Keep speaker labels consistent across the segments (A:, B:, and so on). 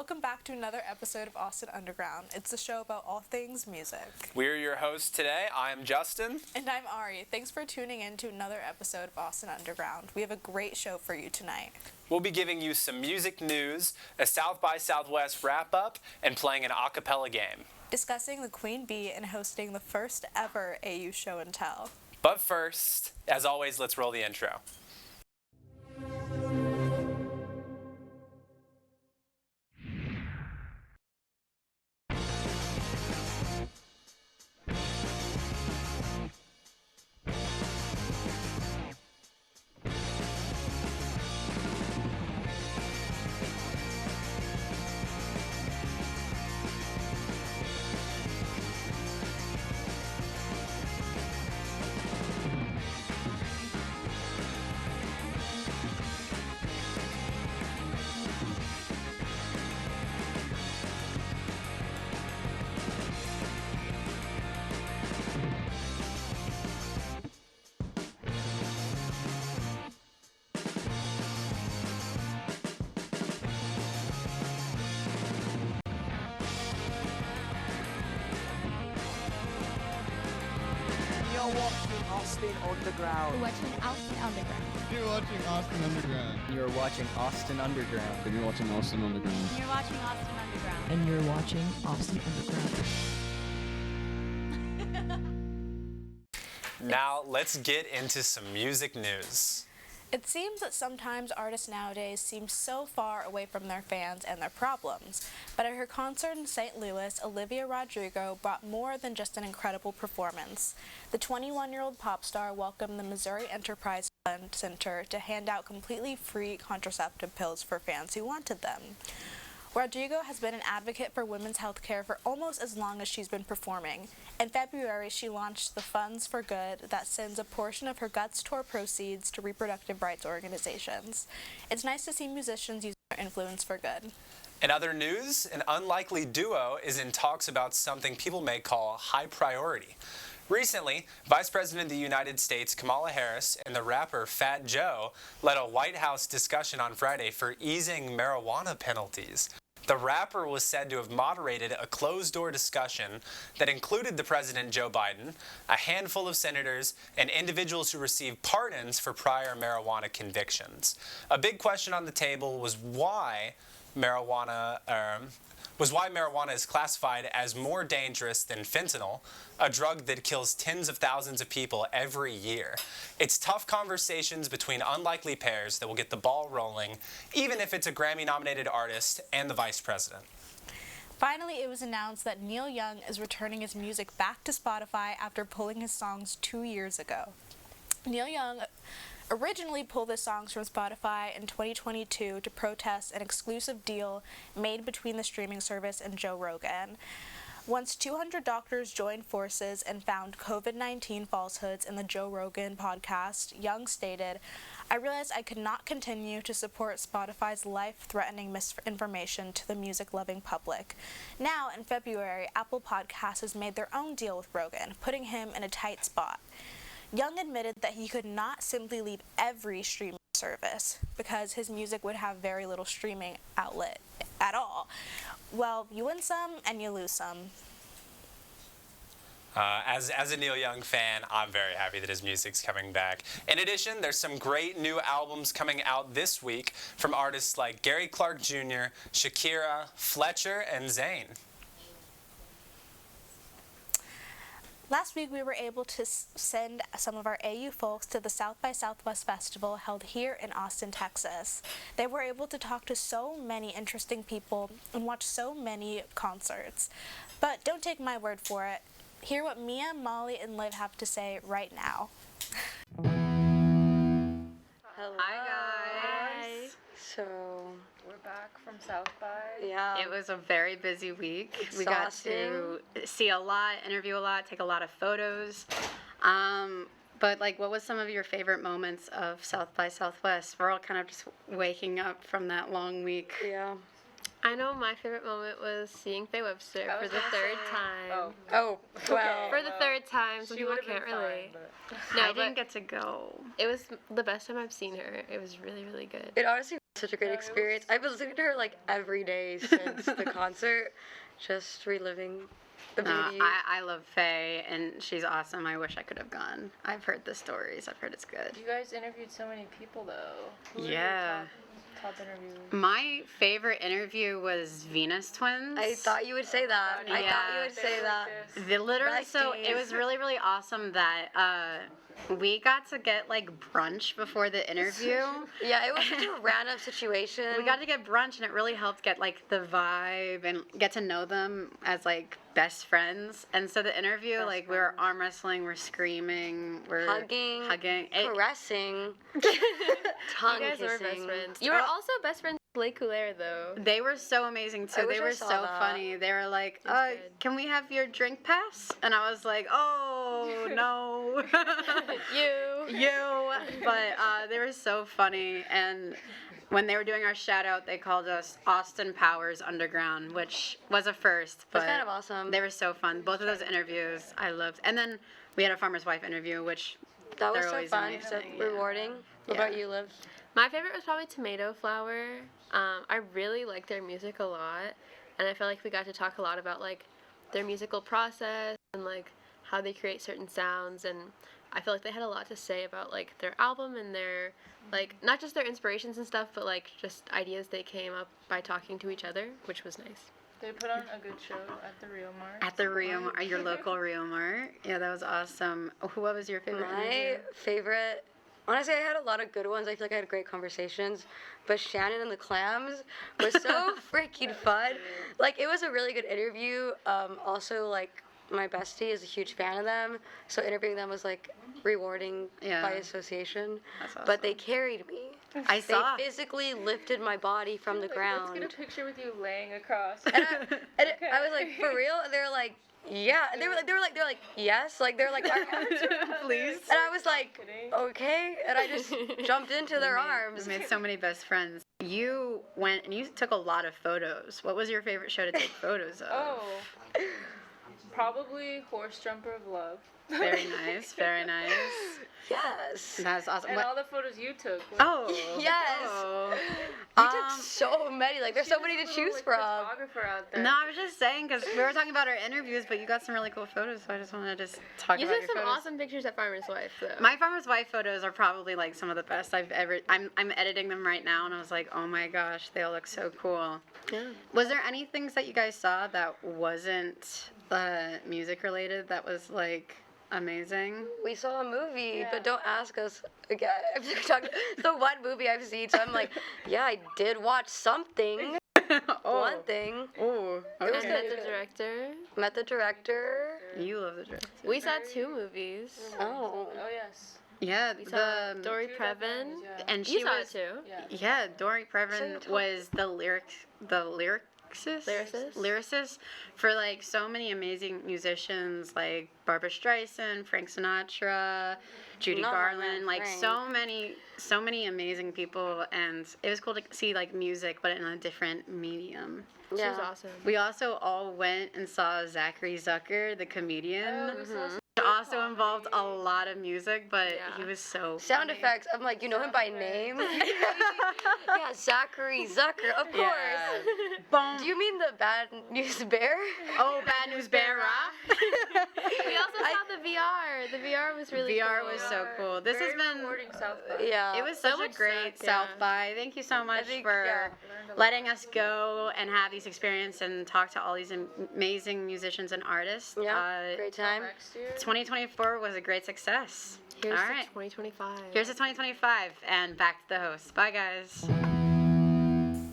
A: Welcome back to another episode of Austin Underground. It's the show about all things music.
B: We're your hosts today. I'm Justin.
A: And I'm Ari. Thanks for tuning in to another episode of Austin Underground. We have a great show for you tonight.
B: We'll be giving you some music news, a South by Southwest wrap-up, and playing an acapella game.
A: Discussing the Queen Bee and hosting the first ever AU show and tell.
B: But first, as always, let's roll the intro.
C: You're watching Austin Underground.
D: You're watching Austin Underground.
E: You're watching Austin Underground.
C: You're watching Austin Underground.
E: And you're watching Austin Underground.
D: You're watching Austin Underground.
F: And you're watching Austin Underground.
B: Now, let's get into some music news.
A: It seems that sometimes artists nowadays seem so far away from their fans and their problems, but at her concert in St. Louis, Olivia Rodrigo brought more than just an incredible performance. The 21-year-old pop star welcomed the Missouri Enterprise Fund Center to hand out completely free contraceptive pills for fans who wanted them. Rodrigo has been an advocate for women's health care for almost as long as she's been performing. In February, she launched the Funds for Good that sends a portion of her Guts Tour proceeds to reproductive rights organizations. It's nice to see musicians use their influence for good.
B: In other news, an unlikely duo is in talks about something people may call high priority. Recently, Vice President of the United States Kamala Harris and the rapper Fat Joe led a White House discussion on Friday for easing marijuana penalties. The rapper was said to have moderated a closed-door discussion that included the President Joe Biden, a handful of senators, and individuals who received pardons for prior marijuana convictions. A big question on the table was why marijuana is classified as more dangerous than fentanyl, a drug that kills tens of thousands of people every year. It's tough conversations between unlikely pairs that will get the ball rolling, even if it's a Grammy-nominated artist and the vice president.
A: Finally, it was announced that Neil Young is returning his music back to Spotify after pulling his songs 2 years ago. Neil Young originally pulled his songs from Spotify in 2022 to protest an exclusive deal made between the streaming service and Joe Rogan. Once 200 doctors joined forces and found COVID-19 falsehoods in the Joe Rogan podcast, Young stated, "I realized I could not continue to support Spotify's life-threatening misinformation to the music-loving public. Now, in February, Apple Podcasts has made their own deal with Rogan, putting him in a tight spot." Young admitted that he could not simply leave every streaming service because his music would have very little streaming outlet at all. Well, you win some and you lose some.
B: As a Neil Young fan, I'm very happy that his music's coming back. In addition, there's some great new albums coming out this week from artists like Gary Clark Jr., Shakira, Fletcher, and Zayn.
A: Last week, we were able to send some of our AU folks to the South by Southwest Festival held here in Austin, Texas. They were able to talk to so many interesting people and watch so many concerts. But don't take my word for it. Hear what Mia, Molly, and Liv have to say right now.
G: Hello.
H: Hi guys.
G: So
H: We're back from South by.
G: yeah,
H: It was a very busy week. We got to see a lot, interview a lot, take a lot of photos. But like, what was some of your favorite moments of South by Southwest? We're all kind of just waking up from that long week.
G: yeah.
I: I know my favorite moment was seeing Faye Webster for the third time.
G: Oh, well.
I: For the third time, some people can't relate.
H: No,
I: No,
H: I didn't
I: but
H: get to go.
I: it was the best time I've seen her. It was really, really good.
G: It honestly Such a great experience. I've been listening to her like every day since the concert, just reliving the beauty.
H: I love Faye, and she's awesome. I wish I could have gone. I've heard the stories. I've heard it's good.
J: You guys interviewed so many people, though. Who were your
H: Yeah.
J: top interviewers?
H: My favorite interview was Venus Twins.
G: I thought you would say that. I thought you would say that.
H: They literally, so it
G: Besties.
H: was really, really awesome that we got to get like brunch before the interview.
G: Yeah, it was such a random situation.
H: We got to get brunch, and it really helped get like the vibe and get to know them as like best friends. And so the interview, like we were arm wrestling, we're screaming, we're
G: hugging,
H: It-
G: caressing, tongue
I: You guys were
G: kissing.
I: best friends. You were also best friends with Blake Coulaire, though.
H: They were so amazing too.
G: I wish
H: They
G: I
H: were
G: saw
H: so
G: that.
H: funny. They were like,
I: good.
H: "Can we have your drink pass?" And I was like, "Oh no, you." But they were so funny, and when they were doing our shout out, they called us Austin Powers Underground, which was a first. But
G: That's kind of awesome.
H: They were so fun. Both of those interviews I loved. And then we had a farmer's wife interview, which
G: That was
H: they're
G: so
H: always
G: fun,
H: amazing,
G: so
H: yeah.
G: rewarding. What
H: Yeah.
G: about you, Liv?
I: My favorite was probably Tomato Flower. I really liked their music a lot, and I felt like we got to talk a lot about like their musical process and like how they create certain sounds, and I feel like they had a lot to say about like their album and their like not just their inspirations and stuff, but like just ideas they came up by talking to each other, which was nice.
J: They put on a good show at the Rio Mart.
H: At the Rio Mart, your local Rio Mart. Yeah, that was awesome. What was your favorite
G: My
H: interview?
G: favorite, honestly, I had a lot of good ones. I feel like I had great conversations, but Shannon and the Clams was so freaking fun. Like, it was a really good interview. Also, like, my bestie is a huge fan of them, so interviewing them was like rewarding
H: Yeah.
G: by association.
H: That's
G: But they
H: awesome.
G: carried me.
H: I saw.
G: They physically lifted my body from the
J: Let's
G: ground.
J: get a picture with you laying across.
G: And I was like, for real? And they were like, yeah. And they were like, yes. Like, they're like,
H: Please.
G: and I was like, okay. And I just jumped into their arms.
H: We made so many best friends. You went and you took a lot of photos. What was your favorite show to take photos of?
J: Oh, probably Horse Jumper of Love.
H: Very nice, very nice.
G: Yes.
H: That's awesome.
J: And
H: What-
J: all the photos you took.
H: Oh.
G: Yes.
H: Oh.
G: You took so many. Like, there's so many to choose from.
J: Photographer out there.
H: No, I was just saying because we were talking about our interviews, but you got some really cool photos, so I just wanted to just talk
I: You
H: about
I: took
H: your
I: some
H: photos.
I: awesome pictures at Farmer's Wife, though.
H: My farmer's wife photos are probably like some of the best I've ever. I'm editing them right now, and I was like, oh my gosh, they all look so cool.
I: Yeah.
H: Was there any things that you guys saw that wasn't music related that was like amazing?
G: We saw a movie, but don't ask us again. The one movie I've seen, so I'm like, yeah, I did watch something. One thing.
H: Oh,
I: And
H: okay.
I: met the director.
G: Met the director.
H: You love the director.
I: We saw 2 movies.
G: Oh.
J: Oh, yes.
H: Yeah,
I: We saw
H: the
I: Dory
J: Two
I: Previn.
J: documentaries, yeah.
H: and she
I: You saw
H: was
I: it too.
H: yeah. Dory
G: So you
H: Previn
G: told-
H: was the lyricist for like so many amazing musicians like Barbara Streisand, Frank Sinatra, Judy
G: Not my
H: Garland,
G: man,
H: like
G: Frank.
H: so many amazing people, and it was cool to see like music but in a different medium.
I: She
G: Yeah.
I: was awesome.
H: We also all went and saw Zachary Zucker, the comedian.
J: Oh, we saw some
H: It also involved a lot of music, but
I: Yeah.
H: he was so
G: Sound
H: funny.
G: effects. I'm like, you know him by name? Yeah, Zachary Zucker, of course.
H: Yeah. Boom.
G: Do you mean the Bad News Bear?
H: Oh, Bad News Bear Rock.
I: We also saw the VR. The VR was really
H: VR
I: cool.
H: was so cool. This has
J: Very
H: been.
J: rewarding South by.
G: Yeah.
H: It was
I: So
H: such a
I: much
H: great
I: stuff, yeah.
H: South by. Thank you so much
G: think,
H: for
G: yeah.
H: letting us go and have these experiences and talk to all these amazing musicians and artists.
G: Yeah, great time.
J: Next year.
H: 2024 was a great success.
I: Here's
H: all
I: to
H: right.
I: 2025.
H: Here's to 2025 and back to the host. Bye, guys.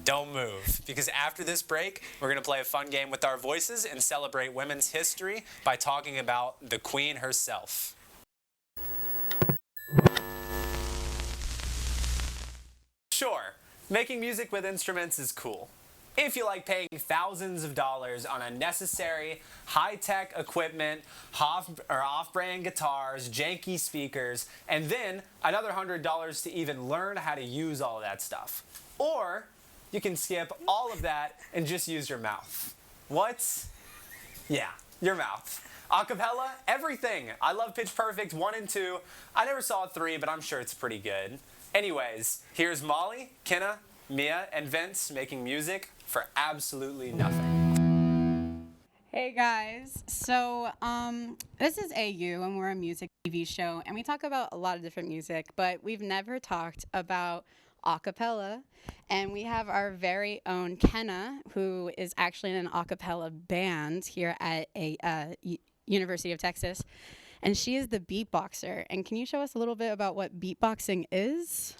B: Don't move, because after this break, we're going to play a fun game with our voices and celebrate women's history by talking about the Queen herself. Sure, making music with instruments is cool. If you like paying thousands of dollars on unnecessary, high-tech equipment, off-brand guitars, janky speakers, and then another $100 to even learn how to use all of that stuff. Or you can skip all of that and just use your mouth. What? Yeah, your mouth. Acapella, everything. I love Pitch Perfect 1 and 2. I never saw 3, but I'm sure it's pretty good. Anyways, here's Molly, Kenna, Mia and Vince making music for absolutely nothing.
K: Hey guys, so this is AU and we're a music TV show and we talk about a lot of different music, but we've never talked about acapella, and we have our very own Kenna, who is actually in an acapella band here at a University of Texas, and she is the beatboxer. And can you show us a little bit about what beatboxing is?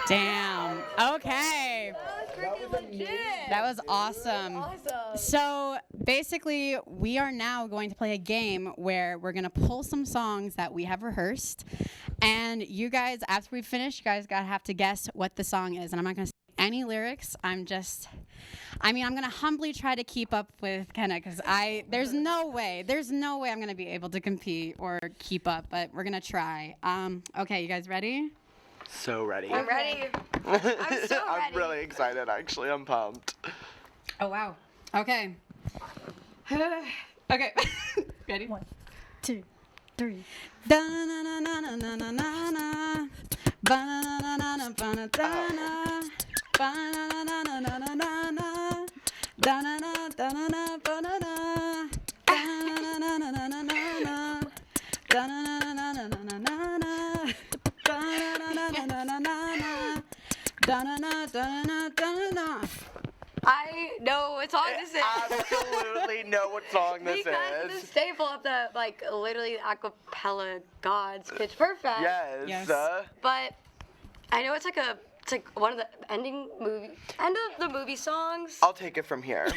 K: Damn. Okay. That was awesome. So basically, we are now going to play a game where we're going to pull some songs that we have rehearsed. And you guys, after we finish, you guys have to guess what the song is. And I'm not going to say any lyrics. I'm going to humbly try to keep up with Kenna because there's no way I'm going to be able to compete or keep up, but we're going to try. Okay, you guys ready?
L: So ready.
G: I'm ready. I'm so ready.
L: I'm really excited, actually. I'm pumped.
K: Oh, wow. Okay. Okay. Ready?
F: 1, 2, 3.
K: Da-na-na-na-na-na-na-na. Ba-na-na-na-na-na, ba-na-da-na. Ba-na-na-na-na-na-na-na. Da-na-na-da-na-na, ba-na-na. Da-na-na-na-na-na-na-na. Da-na-na-na-na-na-na-na. Da-na-na-na-na-na-na. Da-na-na-da-na-da-na-na.
G: I know what song this is.
L: Absolutely know what song this
G: because
L: is.
G: it's a staple of the, like, literally acapella gods, Pitch Perfect.
L: Yes.
G: But I know it's like one of the end of the movie songs.
L: I'll take it from here.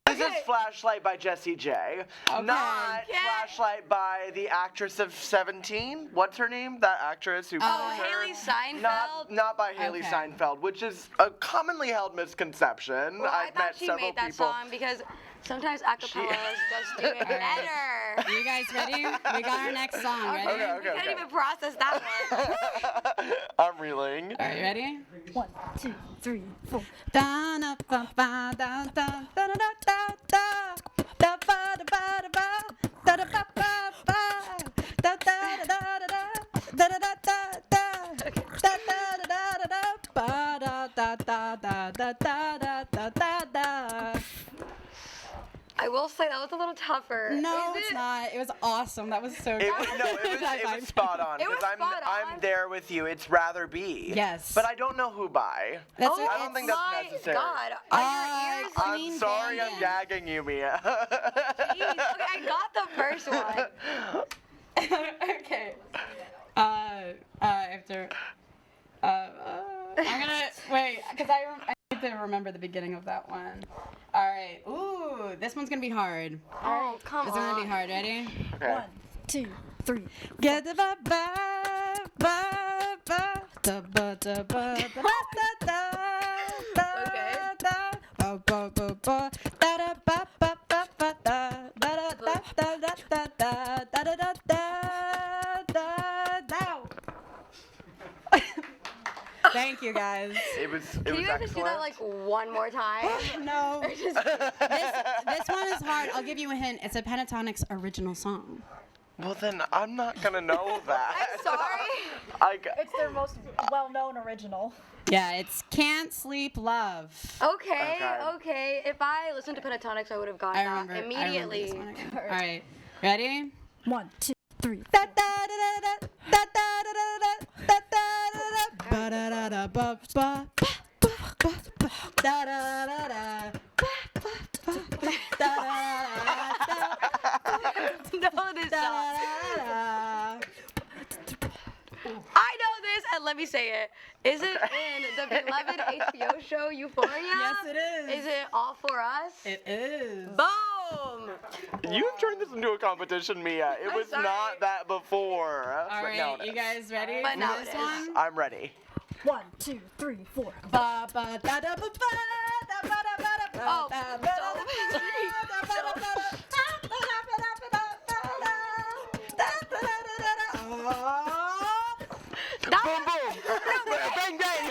L: This is Flashlight by Jessie J. Not Flashlight by the actress of 17. What's her name? That actress who plays her?
G: Haley Steinfeld.
L: Not by Haley Steinfeld, which is a commonly held misconception.
G: Well,
L: I've met
G: she
L: several
G: made that
L: people.
G: song because sometimes acapellas just do it better.
K: You guys ready? We got our next song. Ready?
L: Okay.
G: We can't even process that one.
L: I'm reeling.
K: All right, you ready?
F: 1, 2, 3, 4.
G: I will say that was a little tougher.
K: No, it's not. It was awesome. That was so good.
L: It was spot on.
G: It was
L: Because
G: spot
L: I'm
G: on.
L: there with you. It's Rather Be.
K: Yes.
L: But I don't know who by.
K: That's
G: Oh,
K: what-
L: I don't think that's
G: my
L: necessary.
G: God. Are your ears?
L: I'm sorry I'm gagging you, Mia.
G: Jeez. Okay, I got the first one.
K: Okay. After. I'm gonna wait because I need to remember the beginning of that one. All right. Ooh, this one's gonna be hard.
G: Oh, come
K: This
G: on.
K: one's gonna be hard. Ready?
L: Okay.
F: 1, 2, 3.
K: Get the ba ba ba ba da ba da ba da da da da da ba ba ba ba da da ba ba ba ba da da da da da da da da da da da da. Thank you guys.
L: It was
G: Can you guys just do that like one more time?
K: No. This one is hard. I'll give you a hint. It's a Pentatonics original song.
L: Well, then I'm not going to know that.
G: I'm sorry.
F: It's their most well-known original.
K: Yeah, it's Can't Sleep Love.
G: Okay. If I listened to Pentatonics, I would have gotten that immediately.
K: I remember this one again. All right. Ready?
F: 1, 2, 3.
K: Da da da da da da da da da da ba da da da ba ba da da da da da
G: No, this song. I know this, and let me say it. Is it in the beloved HBO show Euphoria?
K: Yes, it is.
G: Is it All For Us?
K: It is.
G: Boom!
L: You've turned this into a competition, Mia. It was
G: sorry.
L: not that before.
K: All right, you guys ready
G: But
K: for
G: now
K: this
G: it is.
K: one?
L: I'm ready.
F: 1, 2, 3, 4.
K: Ba ba da da ba ba da ba da ba da
G: Oh,
K: ba ba da ba
L: Boom, boom. Bang, bang.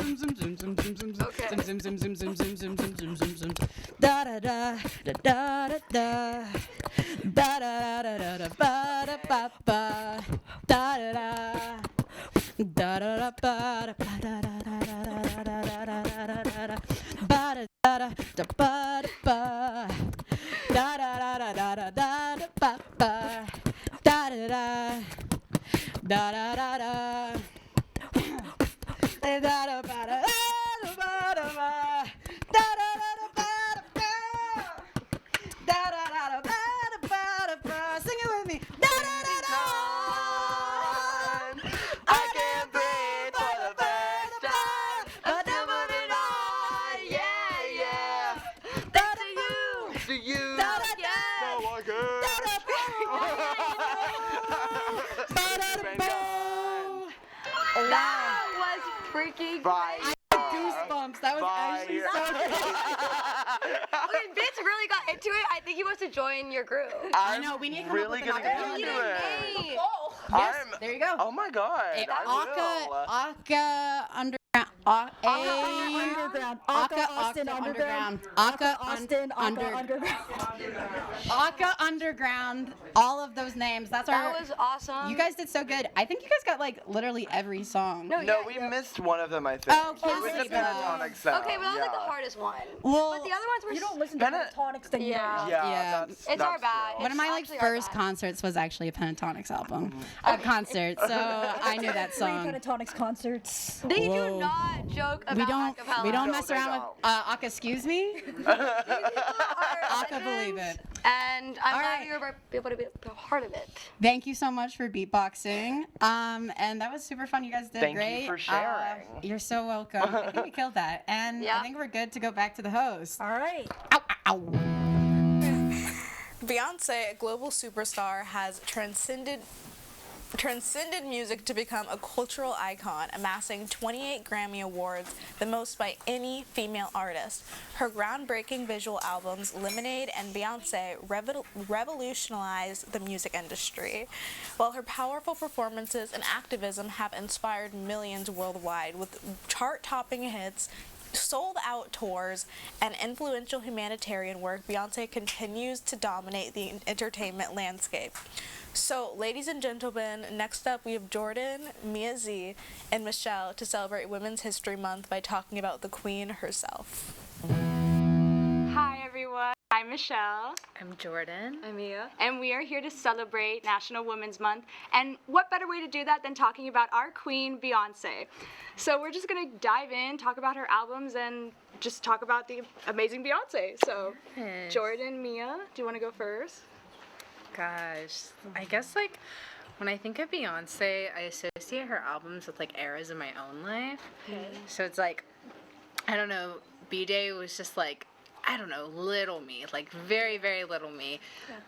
K: Da da da da da da da. Da da da da da ba da ba ba. Da da da. Da da da ba da ba da da da da da da da da da. Ba da da da da ba da ba. Da da da da da da da da ba ba. Da da da. Da da da da. Da da ba da da ba da ba. Da da da da ba da ba. Da da da da ba da ba da ba. Sing it with me. Da da da da.
L: I can't breathe for the first time. I'm still moving on. Yeah, yeah.
K: Da da you.
L: To you.
K: Da da da.
L: No, I can't.
K: Da da ba da ba.
G: That was freaking
L: Bye.
K: Goosebumps. That was actually so good.
G: When Vince really got into it, I think he wants to join your group.
K: I know, we need to come
L: really
K: up with an
L: getting
K: acapella
L: into
K: name.
L: it.
K: Yes, there you go.
L: Oh my god. I will.
K: Aka underground.
F: Underground. Aka Austin Underground.
K: Aka
F: Austin Underground.
K: Aka Underground. All of those names. That's our.
G: That was awesome.
K: You guys did so good. I think you guys got like literally every song.
L: No, we missed one of them, I think.
K: Oh,
L: it was the pentatonic sound.
G: Okay, but that was like the hardest one.
K: Well,
G: But the other ones were.
F: You don't listen to pentatonics, then you
G: Yeah.
F: don't.
K: Yeah.
G: It's our bad.
K: One of my like
G: It's actually our
K: first
G: bad.
K: concerts was actually a pentatonics album. A concert, so I knew that
F: Three
K: song.
F: pentatonics concerts.
G: They
K: Whoa.
G: do not joke about
K: We don't
G: acapella.
K: mess around with Aka. Excuse me. Aka, believe it.
G: And I'm
K: All
G: glad
K: right.
G: you were able to be a part of it.
K: Thank you so much for beatboxing. And that was super fun. You guys did
L: Thank you
K: great.
L: for sharing.
K: You're so welcome. I think we killed that. And I think we're good to go back to the host.
F: All right.
K: Ow, ow, ow.
A: Beyonce, a global superstar, has transcended music to become a cultural icon, amassing 28 Grammy Awards, the most by any female artist. Her groundbreaking visual albums, Lemonade and Beyonce, revolutionized the music industry, while her powerful performances and activism have inspired millions worldwide with chart-topping hits, sold-out tours, and influential humanitarian work. Beyonce continues to dominate the entertainment landscape. So, ladies and gentlemen, next up we have Jordan, Mia Z, and Michelle to celebrate Women's History Month by talking about the Queen herself.
M: Hi everyone, I'm Michelle.
J: I'm Jordan.
M: I'm Mia. And we are here to celebrate National Women's Month. And what better way to do that than talking about our queen, Beyonce? So we're just gonna dive in, talk about her albums, and just talk about the amazing Beyonce. So,
J: Yes.
M: Jordan, Mia, do you wanna go first?
J: Gosh, I guess like when I think of Beyonce, I associate her albums with like eras of my own life. So it's like, I don't know, B-Day was just like, I don't know, little me, like very, very little me.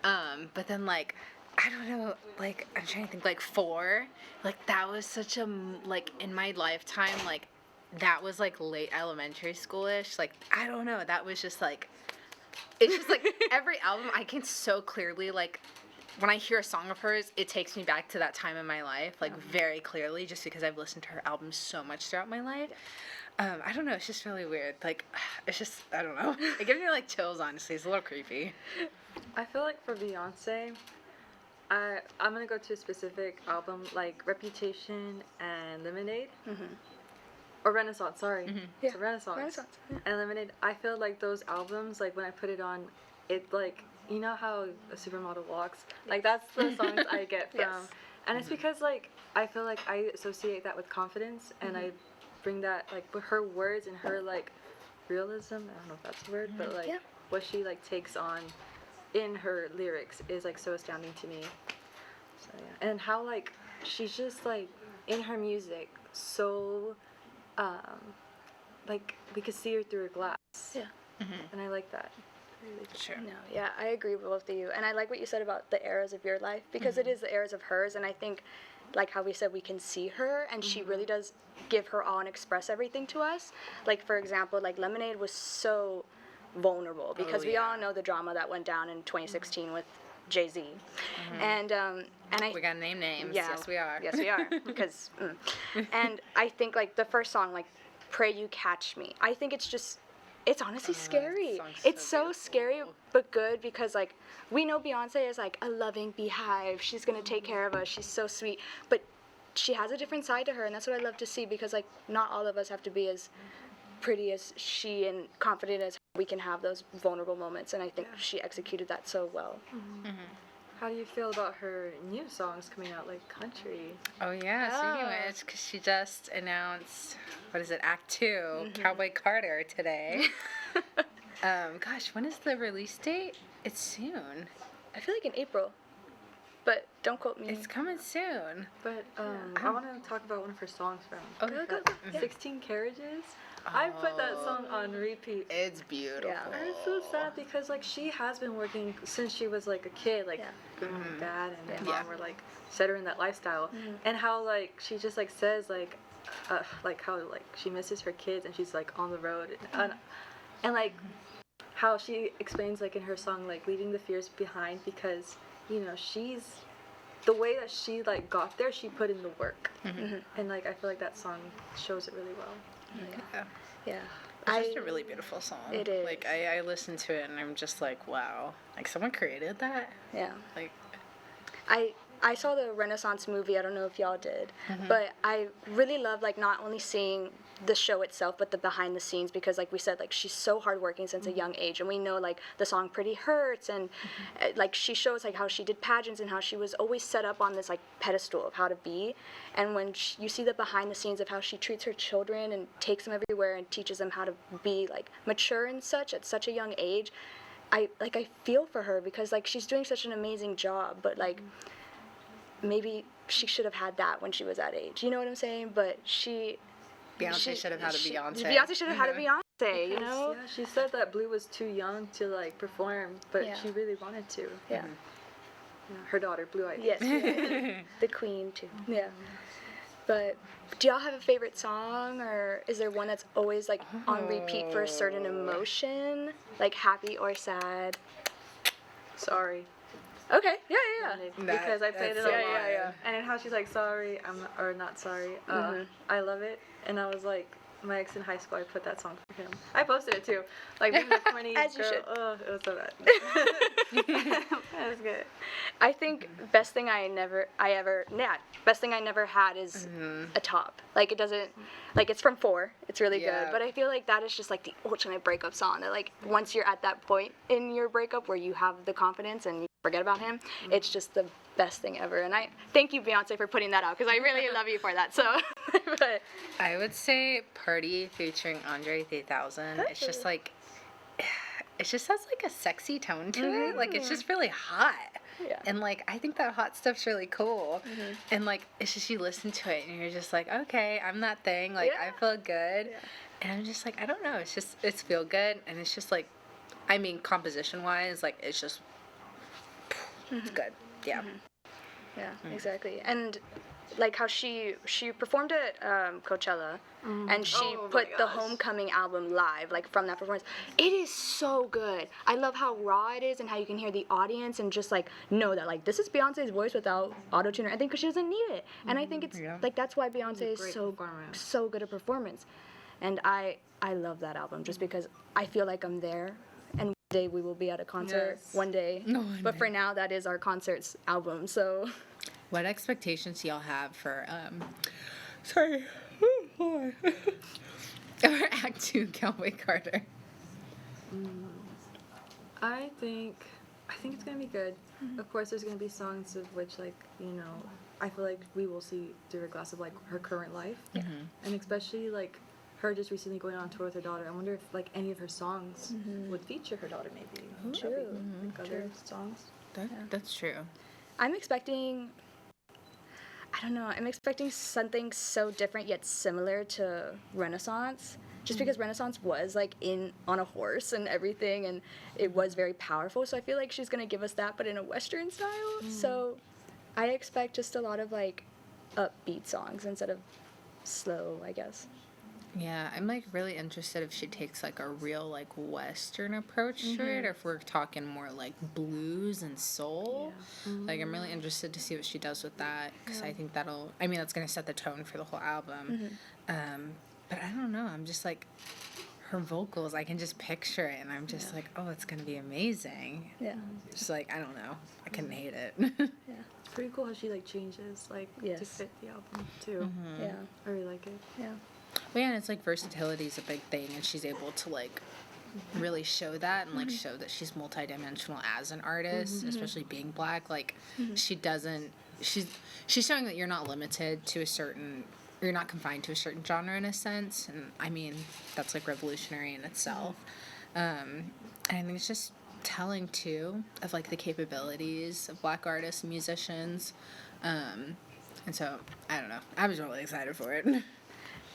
J: But then like, I don't know, like I'm trying to think like 4, like that was such a, like in my lifetime, like that was like late elementary school-ish. Like, I don't know, that was just like, it's just like every album I can so clearly like when I hear a song of hers, it takes me back to that time in my life, like very clearly, just because I've listened to her albums so much throughout my life. I don't know, it's just really weird. Like, it's just, I don't know. It gives me like chills, honestly. It's a little creepy.
N: I feel like for Beyonce, I'm gonna go to a specific album like Reputation and Lemonade. Or Renaissance, sorry. So Renaissance. And Lemonade. I feel like those albums, like when I put it on, it like, you know how a supermodel walks? Like that's the songs I get from.
M: Yes.
N: And it's because like, I feel like I associate that with confidence and I bring that like with her words and her like realism, I don't know if that's a word, but like what she like takes on in her lyrics is like so astounding to me. So yeah. And how like she's just like in her music so like we could see her through her glass.
M: Yeah.
N: And I like that.
K: Sure.
M: No, yeah, I agree with both of you. And I like what you said about the eras of your life because it is the eras of hers. And I think, like how we said, we can see her and she really does give her all and express everything to us. Like, for example, like Lemonade was so vulnerable because we all know the drama that went down in 2016 with Jay-Z. And
J: We gotta name names.
M: Yeah,
J: Yes, we are.
M: Yes, we are. Because, and I think like the first song, like "Pray You Catch Me," I think it's honestly scary. It's so scary but good because like we know Beyonce is like a loving beehive. She's gonna take care of us. She's so sweet. But she has a different side to her, and that's what I love to see because like not all of us have to be as pretty as she and confident as we can have those vulnerable moments. And I think she executed that so well.
N: How do you feel about her new songs coming out, like country?
J: Oh yeah, speaking of which, because she just announced, what is it, Act 2, Cowboy Carter today. Gosh, when is the release date? It's soon.
M: I feel like in April, but don't quote me.
J: It's coming soon.
N: But I want to talk about one of her songs from
M: Go.
N: 16 Carriages. I put that song on repeat.
J: It's beautiful.
N: And it's so sad because like she has been working since she was like a kid, like her dad and her mom were like set her in that lifestyle, and how like she just like says like how like she misses her kids and she's like on the road and like how she explains like in her song like leaving the fears behind because you know she's the way that she like got there, she put in the work, and like I feel like that song shows it really well.
M: Yeah.
J: It's just a really beautiful song.
M: It is.
J: Like I listen to it and I'm just like, wow, like someone created that.
M: Yeah.
J: Like
M: I saw the Renaissance movie. I don't know if y'all did, but I really love like not only seeing the show itself, but the behind the scenes because like we said, like she's so hardworking since a young age, and we know like the song "Pretty Hurts" and like she shows like how she did pageants and how she was always set up on this like pedestal of how to be, and when you see the behind the scenes of how she treats her children and takes them everywhere and teaches them how to be like mature and such at such a young age, I feel for her because like she's doing such an amazing job, but like maybe she should have had that when she was that age. You know what I'm saying? But
J: Beyonce should have had a Beyonce.
M: Beyonce should have had a Beyonce, you know?
N: Yeah, she said that Blue was too young to like perform, but she really wanted to.
M: Yeah.
N: You know, her daughter, Blue Ivy.
M: Yes. The queen too. Yeah. But do y'all have a favorite song, or is there one that's always like on repeat for a certain emotion, like happy or sad?
N: Sorry.
M: Okay. Yeah.
N: Because I played it a lot.
M: Yeah.
N: And then how she's like, sorry, or not sorry. I love it. And I was like, my ex in high school, I put that song for him. I posted it too. Like being the corny
M: As you
N: girl.
M: should.
N: Oh, it was so bad. That was good.
M: I think best thing I never had is a top. Like it doesn't, like it's from 4. It's really good. But I feel like that is just like the ultimate breakup song. That like once you're at that point in your breakup where you have the confidence and you forget about him, it's just the best thing ever. And I thank you, Beyonce, for putting that out because I really love you for that. So, but
J: I would say Party featuring Andre 3000. It's just like, it just has like a sexy tone to it. Like it's just really hot.
M: Yeah.
J: And like I think that hot stuff's really cool. And like it's just you listen to it and you're just like, okay, I'm that thing. Like I feel good. And I'm just like, I don't know. It's feel good, and it's just like, I mean, composition wise, like it's just, it's good. Yeah.
M: Yeah, exactly. And like how she performed at Coachella, and she put the Homecoming album live, like from that performance. It is so good. I love how raw it is and how you can hear the audience and just like know that like this is Beyonce's voice without auto-tuner. I think because she doesn't need it, and I think it's like that's why Beyonce is so good at performance. And I love that album just because I feel like I'm there. And one day we will be at a concert.
N: Yes.
M: One day. But for now, that is our concerts album. So.
K: What expectations do y'all have for or Act 2 Cowboy Carter?
N: I think it's gonna be good. Of course, there's gonna be songs of which, like, you know, I feel like we will see through a glass of like her current life, and especially like her just recently going on tour with her daughter. I wonder if like any of her songs would feature her daughter, maybe.
M: True.
N: Like other songs.
K: That's true.
M: I'm expecting. I don't know. I'm expecting something so different yet similar to Renaissance. Just because Renaissance was like on a horse and everything, and it was very powerful. So I feel like she's gonna give us that, but in a Western style. So I expect just a lot of like upbeat songs instead of slow, I guess.
J: Yeah, I'm like really interested if she takes like a real like Western approach to it, or if we're talking more like blues and soul. Like I'm really interested to see what she does with that, because I think that's gonna set the tone for the whole album. But I don't know, I'm just like, her vocals, I can just picture it, and I'm just like, oh, it's gonna be amazing.
F: Yeah.
J: Just like, I don't know, I couldn't hate it.
N: It's pretty cool how she like changes like to fit the album too.
F: Yeah.
N: I really like it.
F: Yeah.
J: Well, yeah, and it's like versatility is a big thing, and she's able to like really show that and like show that she's multidimensional as an artist, especially being Black. Like she's showing that you're not limited to you're not confined to a certain genre in a sense, and I mean that's like revolutionary in itself. And I think it's just telling too of like the capabilities of Black artists and musicians. And so I don't know, I was really excited for it.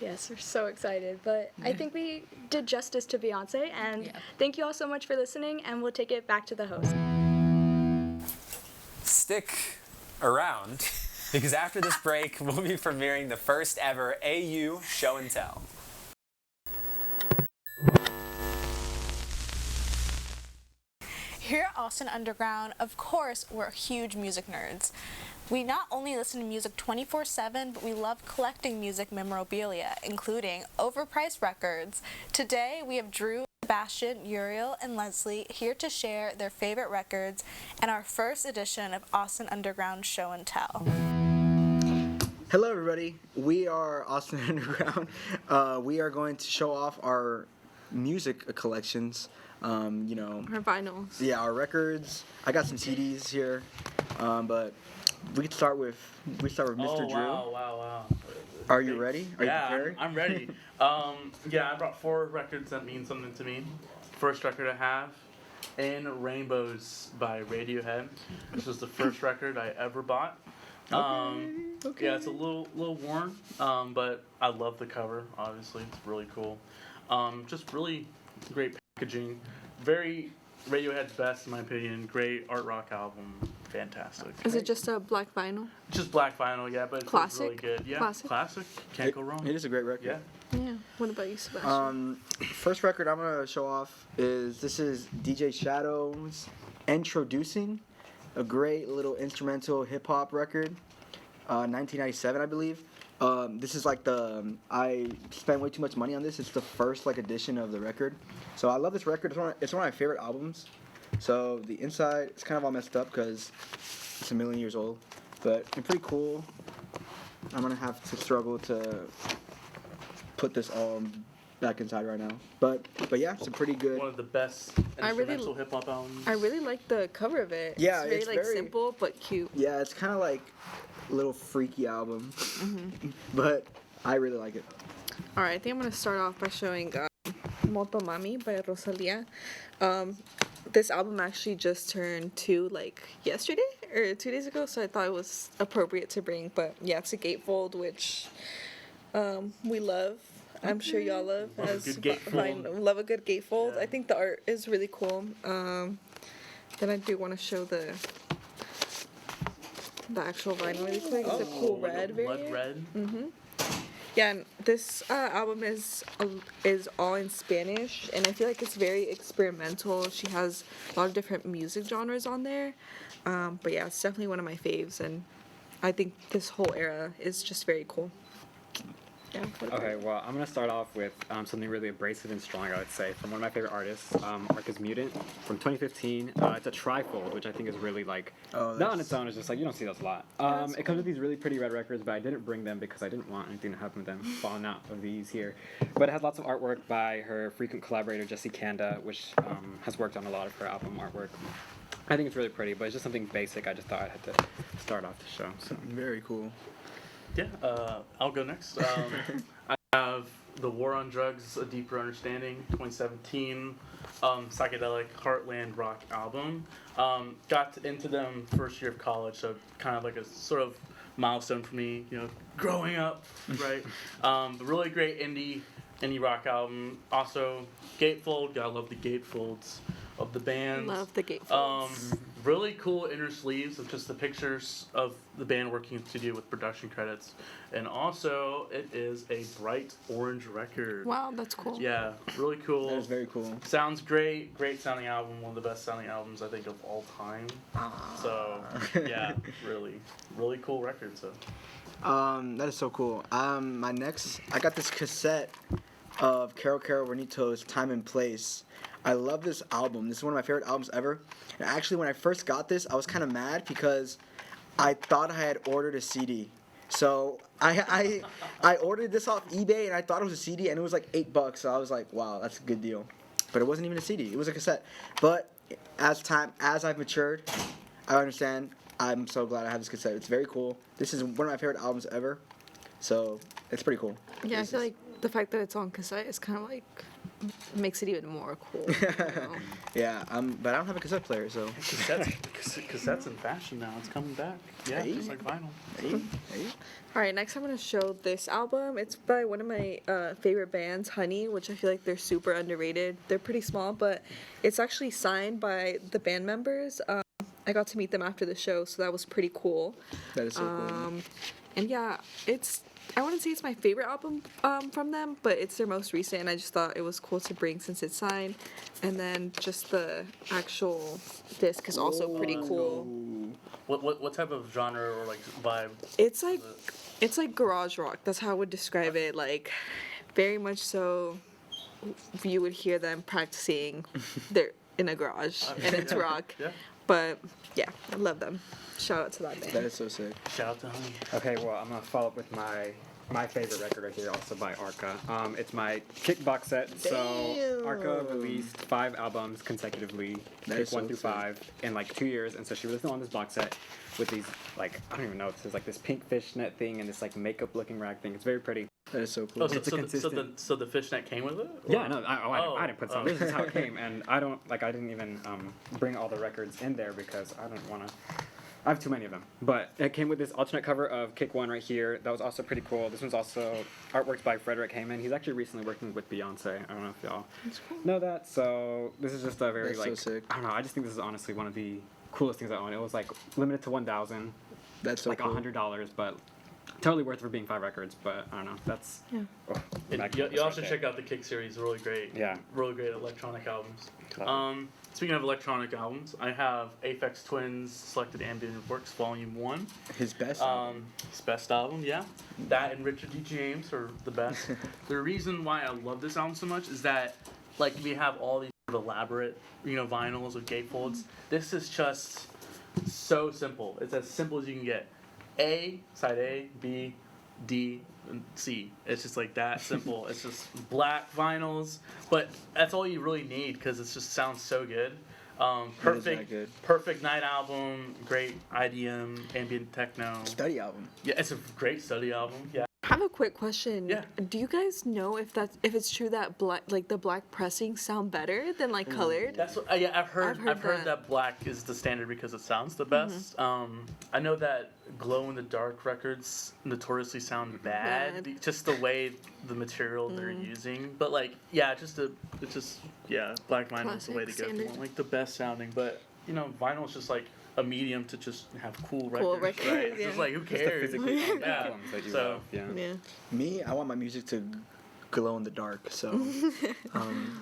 M: Yes, we're so excited. But I think we did justice to Beyonce, and thank you all so much for listening, and we'll take it back to the host.
B: Stick around, because after this break, we'll be premiering the first ever AU Show and Tell.
A: Here at Austin Underground, of course, we're huge music nerds. We not only listen to music 24/7, but we love collecting music memorabilia, including overpriced records. Today, we have Drew, Sebastian, Uriel, and Leslie here to share their favorite records and our first edition of Austin Underground Show and Tell.
O: Hello, everybody. We are Austin Underground. We are going to show off our music collections. Our
P: vinyls.
O: Yeah, our records. I got some CDs here, but we could start with Mr. Drew.
Q: Wow.
O: Are you ready? Are you prepared?
Q: I'm ready. I brought 4 records that mean something to me. First record I have, In Rainbows by Radiohead. This was the first record I ever bought.
P: Okay.
Q: Yeah, it's a little worn, but I love the cover. Obviously, it's really cool. Just really great packaging. Very Radiohead's best in my opinion. Great art rock album. Fantastic.
P: Is it just a black vinyl?
Q: Just black vinyl, yeah, but it's really good. Yeah, classic. Can't go wrong.
O: It is a great record.
P: Yeah. What about you, Sebastian?
O: First record I'm gonna show off is DJ Shadow's Introducing, a great little instrumental hip hop record, 1997 I believe. This is like I spent way too much money on this. It's the first edition of the record. So I love this record. It's one of my favorite albums. So the inside, it's kind of all messed up because it's a million years old. But it's pretty cool. I'm going to have to struggle to put this all back inside right now. But yeah, it's a pretty good.
Q: One of the best instrumental hip hop albums.
P: I really like the cover of it.
O: Yeah,
P: it's very simple but cute.
O: Yeah, it's kind of like a little freaky album. But I really like it.
P: All right, I think I'm going to start off by showing Motomami by Rosalia. This album actually just turned 2 yesterday or 2 days ago, so I thought it was appropriate to bring. But yeah, it's a gatefold, which we love. I'm sure y'all love.
Q: Love a good gatefold.
P: Love a good gatefold. Yeah. I think the art is really cool. Then I do want to show the actual vinyl really quick. It's a cool red variant.
Q: Blood red.
P: Yeah, and this album is all in Spanish, and I feel like it's very experimental. She has a lot of different music genres on there. But yeah, it's definitely one of my faves, and I think this whole era is just very cool. Yeah,
R: okay, well, I'm going to start off with something really abrasive and strong, I would say, from one of my favorite artists, Arcus Mutant, from 2015. It's a trifold, which I think is really, not on its own, it's just, you don't see those a lot. It comes with these really pretty red records, but I didn't bring them because I didn't want anything to happen with them falling out of these here. But it has lots of artwork by her frequent collaborator, Jessie Kanda, which has worked on a lot of her album artwork. I think it's really pretty, but it's just something basic I just thought I had to start off the show. So.
O: Very cool.
Q: Yeah, I'll go next. I have The War on Drugs, A Deeper Understanding, 2017, psychedelic heartland rock album. Got into them first year of college, so kind of like a sort of milestone for me, growing up, right? But really great indie rock album. Also, gatefold. Gotta love the gatefolds of the band.
P: Love the gatefolds.
Q: Really cool inner sleeves of just the pictures of the band working in the studio with production credits. And also, it is a bright orange record.
P: Wow, that's cool.
Q: Yeah, really cool.
O: That is very cool.
Q: Sounds great. Great sounding album. One of the best sounding albums, I think, of all time. So, yeah, really cool record. So.
O: That is so cool. My next, I got this cassette of Caro Caro Bonito's Time and Place. I love this album. This is one of my favorite albums ever. And actually, when I first got this, I was kind of mad because I thought I had ordered a CD. So I ordered this off eBay and I thought it was a CD and it was like $8. So I was like, wow, that's a good deal. But it wasn't even a CD. It was a cassette. But as I've matured, I understand. I'm so glad I have this cassette. It's very cool. This is one of my favorite albums ever. So it's pretty cool.
P: Yeah, I feel like the fact that it's on cassette is kind of like makes it even more cool.
O: Yeah, but I don't have a cassette player, so.
Q: Cassette's in fashion now. It's coming back. Yeah,
O: Hey.
Q: just like vinyl.
O: Hey.
P: All right, next I'm going to show this album. It's by one of my favorite bands, Honey, which I feel like they're super underrated. They're pretty small, but it's actually signed by the band members. I got to meet them after the show, so that was pretty cool.
O: That is so cool.
P: And yeah, I wouldn't say it's my favorite album from them, but it's their most recent, and I just thought it was cool to bring since it's signed. And then just the actual disc is also pretty cool.
Q: What type of genre or like vibe?
P: It's like garage rock. That's how I would describe it. Like, very much so. You would hear them practicing. They're in a garage, and it's rock.
Q: Yeah.
P: But yeah, I love them. Shout out to that band.
O: That is so sick.
Q: Shout out to Honey.
R: Okay, well, I'm gonna follow up with my favorite record right here, also by Arca. It's my Kickbox set. So Arca released 5 albums consecutively, Kick 1 through 5, in like 2 years, and so she released them on this box set with these like I don't even know what this is, like this pink fishnet thing and this like makeup looking rag thing. It's very pretty.
O: That is so cool.
Q: Oh,
R: It's
Q: so the fishnet came with it? Or?
R: Yeah, no, I didn't put some. This is how it came, and I didn't even bring all the records in there because I don't want to. I have too many of them. But it came with this alternate cover of Kick 1 right here. That was also pretty cool. This one's also artworks by Frederick Heyman. He's actually recently working with Beyonce. I don't know if y'all know that. So this is just a very
O: That's so sick.
R: I don't know. I just think this is honestly one of the coolest things I own. It was like limited to 1,000.
O: That's so
R: like
O: cool.
R: $100, but totally worth it for being 5 records. But I don't know. That's
Q: You also check out the Kick series. Really great.
R: Yeah.
Q: Really great electronic albums. Speaking of electronic albums, I have Aphex Twin's Selected Ambient Works Volume 1.
O: His best
Q: His best album, yeah. That and Richard D. James are the best. The reason why I love this album so much is that, like, we have all these sort of elaborate, vinyls with gatefolds. This is just so simple. It's as simple as you can get. Side A, B, D, and C. It's just like that simple. It's just black vinyls, but that's all you really need because it just sounds so good. Perfect night album, great IDM, ambient techno.
O: Study album.
Q: Yeah, it's a great study album. Yeah.
P: I have a quick question. Yeah. Do you guys know if it's true that the black pressings sound better than like colored?
Q: That's what. I've heard that black is the standard because it sounds the best. I know that glow in the dark records notoriously sound bad. Just the way the material they're using. But like, black vinyl is the way to go. If you want like the best sounding, but vinyl is just like a medium to just have cool records, right? It's just like, who cares?
O: Me, I want my music to glow in the dark, so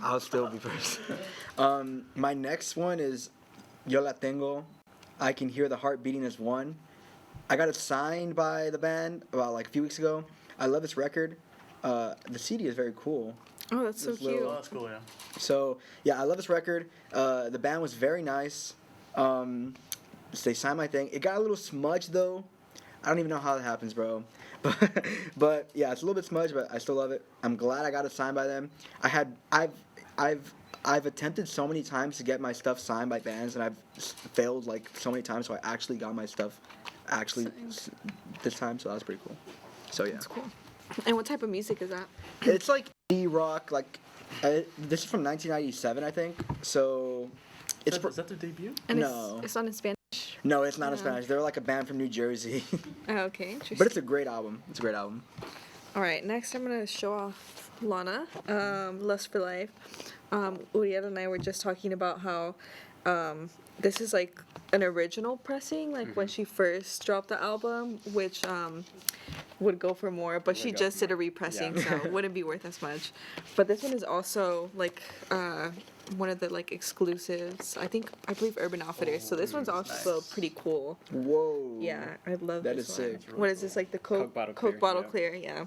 O: I'll still be first. My next one is Yo La Tengo. I Can Hear the Heart Beating as One. I got it signed by the band about like a few weeks ago. I love this record. The CD is very cool.
P: Oh, that's so cute.
Q: Oh, that's cool, yeah.
O: So, yeah, I love this record. The band was very nice. They signed my thing. It got a little smudged though. I don't even know how that happens, bro. But yeah, it's a little bit smudged, but I still love it. I'm glad I got it signed by them. I've attempted so many times to get my stuff signed by bands, and I've failed like so many times. So I actually got my stuff this time. So that was pretty cool. So yeah.
P: That's cool. And what type of music is that?
O: It's like indie rock. Like this is from 1997, I think. So.
Q: Is that their debut?
P: And
O: no.
P: it's not in Spanish?
O: No, it's not in Spanish. They're like a band from New Jersey.
P: Okay, interesting.
O: But it's a great album. It's a great album.
P: All right, next I'm gonna show off Lana, Lust for Life. Uriel and I were just talking about how this is like an original pressing, like when she first dropped the album, which would go for more, but she just did a repressing, so it wouldn't be worth as much. But this one is also like one of the like exclusives. I believe Urban Outfitters. So this one's also pretty cool.
O: Whoa.
P: Yeah, I love
O: that
P: this
O: is
P: one.
O: sick.
P: What is this, like the Coke bottle clear? Yeah.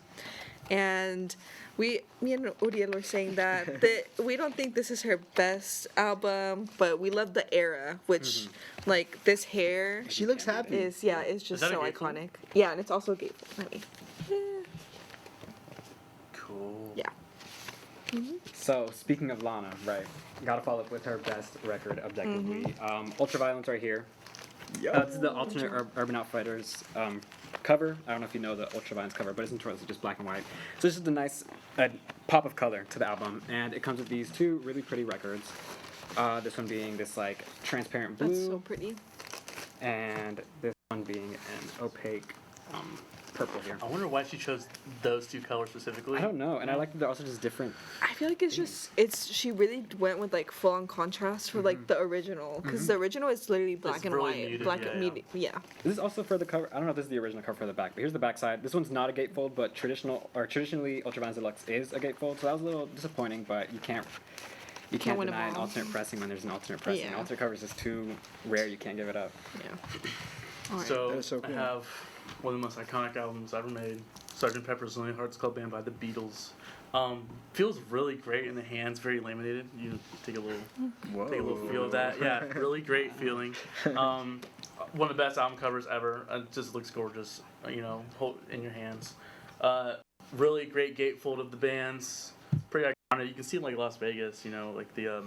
P: And me and Uriel were saying that we don't think this is her best album, but we love the era, which like this hair.
O: She looks happy.
P: Is just
Q: that a
P: so
Q: gatefold?
P: iconic. Yeah, and it's also a gatefold. I mean,
Q: Cool.
P: yeah.
R: So speaking of Lana, right? Gotta follow up with her best record objectively. Ultraviolence right here. This is the alternate Urban Outfitters cover. I don't know if you know the Ultraviolence cover, but it's in Toronto, just black and white. So this is the nice pop of color to the album, and it comes with these two really pretty records. This one being this like transparent blue.
P: That's so pretty.
R: And this one being an opaque purple here.
Q: I wonder why she chose those two colors specifically.
R: I don't know, and I like that they're also just different.
P: I feel like she really went with like full on contrast for like the original, because the original is literally black and
Q: really
P: white,
Q: muted,
P: black
Q: yeah,
P: and muted. Yeah.
R: This is also for the cover. I don't know if this is the original cover for the back, but here's the back side. This one's not a gatefold, but traditionally Ultraviolence Deluxe is a gatefold, so that was a little disappointing. But you can't
P: win 'em
R: deny an
P: all.
R: alternate pressing when there's an alternate pressing.
P: Yeah.
R: Alternate cover is just too rare. You can't give it up.
P: Yeah. Alright.
Q: So,
O: That is so cool.
Q: I have one of the most iconic albums ever made, Sgt. Pepper's Lonely Hearts Club Band by the Beatles. Feels really great in the hands, very laminated. You take a little feel of that. Yeah, really great feeling. One of the best album covers ever. It just looks gorgeous, hold in your hands. Really great gatefold of the bands. Pretty iconic. You can see it in like Las Vegas, like the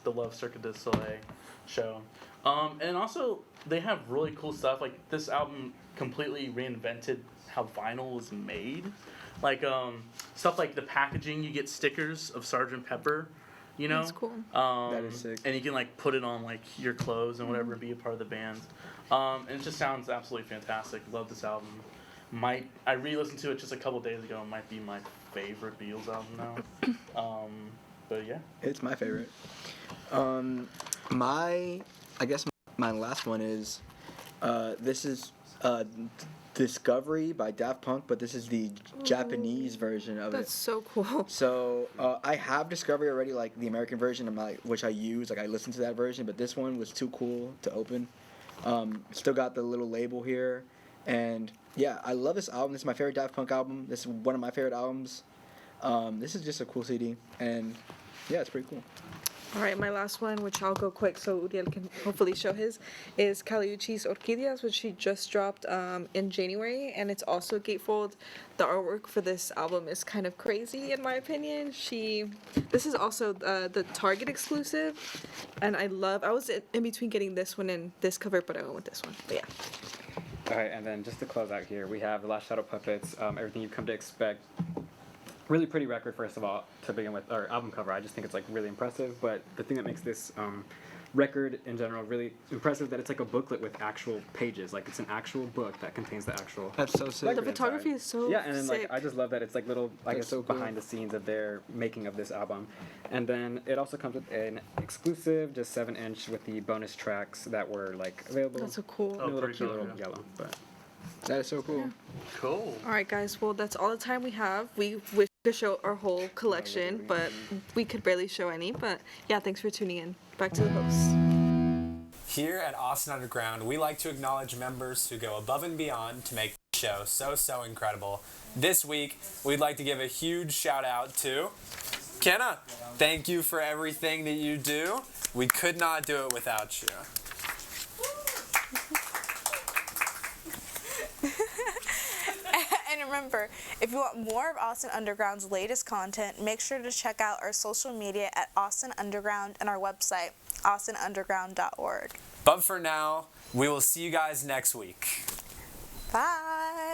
Q: Love Cirque du Soleil show. And also they have really cool stuff. Like this album completely reinvented how vinyl was made. Like stuff like the packaging, you get stickers of Sgt. Pepper,
P: That's cool.
O: That is sick.
Q: And you can like put it on like your clothes and whatever and be a part of the band. And it just sounds absolutely fantastic. Love this album. I re-listened to it just a couple days ago. It might be my favorite Beatles album now. But yeah,
O: it's my favorite. I guess my last one is this is Discovery by Daft Punk, but this is the Japanese version of
P: That's
O: it.
P: so cool.
O: So I have Discovery already, like the American version, which I use, like I listen to that version, but this one was too cool to open. Still got the little label here, and yeah, I love this album. This is my favorite Daft Punk album. This is one of my favorite albums. This is just a cool CD, and yeah, it's pretty cool.
P: All right, my last one, which I'll go quick so Uriel can hopefully show his, is Caliucci's Orquídeas, which she just dropped in January, and it's also gatefold. The artwork for this album is kind of crazy, in my opinion. This is also the Target exclusive, and I was in between getting this one and this cover, but I went with this one. But yeah.
R: All right, and then just to close out here, we have The Last Shadow Puppets, Everything You've Come to Expect. Really pretty record, first of all, to begin with, or album cover. I just think it's like really impressive, but the thing that makes this record in general really impressive that it's like a booklet with actual pages. Like it's an actual book that contains the actual.
O: That's so sick.
P: The photography is so
R: yeah, and then
P: sick.
R: like I just love that it's like little
O: So cool.
R: behind the scenes of their making of this album, and then it also comes with an exclusive, just 7-inch with the bonus tracks that were like available.
P: That's so cool.
R: A little
Q: pretty
R: cute,
Q: cool,
R: little
Q: yeah.
R: yellow, but.
O: That is so cool.
Q: Cool.
P: All right, guys. Well, that's all the time we have. We wish we could show our whole collection, but we could barely show any. But yeah, thanks for tuning in. Back to the host.
B: Here at Austin Underground, we like to acknowledge members who go above and beyond to make the show so incredible. This week, we'd like to give a huge shout out to Kenna. Thank you for everything that you do. We could not do it without you.
A: And remember, if you want more of Austin Underground's latest content, make sure to check out our social media at Austin Underground and our website, austinunderground.org.
B: But for now, we will see you guys next week.
A: Bye!